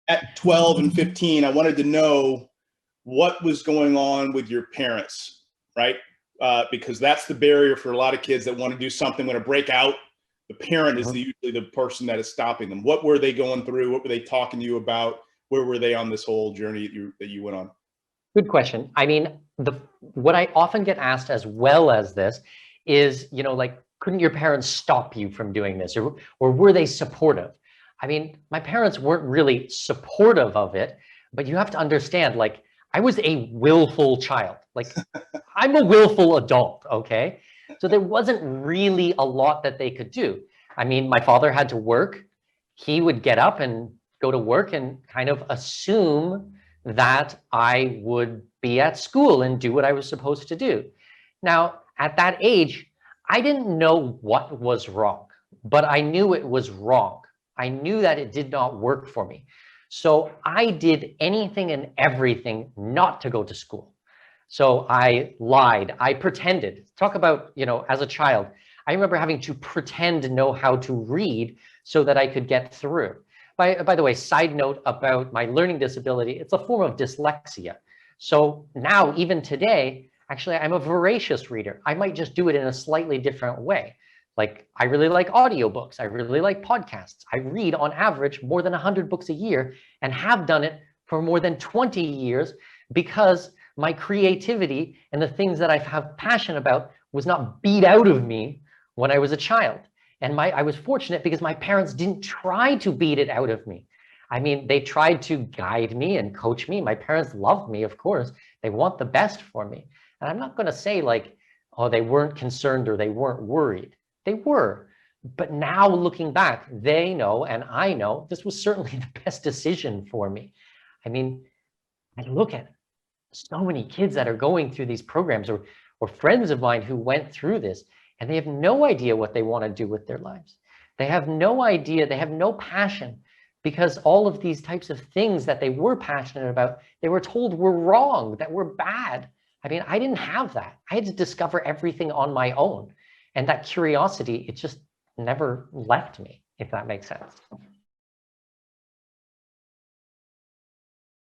at 12 and 15, I wanted to know what was going on with your parents, right? Because that's the barrier for a lot of kids that want to do something, want to break out. The parent is usually the person that is stopping them. What were they going through? What were they talking to you about? Where were they on this whole journey that you went on? Good question. I mean, what I often get asked as well as this is, like, couldn't your parents stop you from doing this? Or were they supportive? I mean, my parents weren't really supportive of it, but you have to understand, like, I was a willful child. Like, I'm a willful adult, okay? So there wasn't really a lot that they could do. I mean, my father had to work. He would get up and go to work and kind of assume that I would be at school and do what I was supposed to do. Now, at that age, I didn't know what was wrong, but I knew it was wrong. I knew that it did not work for me. So I did anything and everything not to go to school. So I lied, I pretended. Talk about, as a child, I remember having to pretend to know how to read so that I could get through. By the way, side note about my learning disability, it's a form of dyslexia. So now, even today, actually, I'm a voracious reader. I might just do it in a slightly different way. Like, I really like audiobooks. I really like podcasts. I read on average more than 100 books a year and have done it for more than 20 years because my creativity and the things that I have passion about was not beat out of me when I was a child. And I was fortunate because my parents didn't try to beat it out of me. I mean, they tried to guide me and coach me. My parents loved me, of course. They want the best for me. And I'm not going to say like, oh, they weren't concerned or they weren't worried. They were. But now looking back, they know and I know this was certainly the best decision for me. I mean, I look at so many kids that are going through these programs or friends of mine who went through this, and they have no idea what they want to do with their lives. They have no idea, they have no passion, because all of these types of things that they were passionate about, they were told were wrong, that were bad. I mean, I didn't have that. I had to discover everything on my own. And that curiosity, it just never left me, if that makes sense.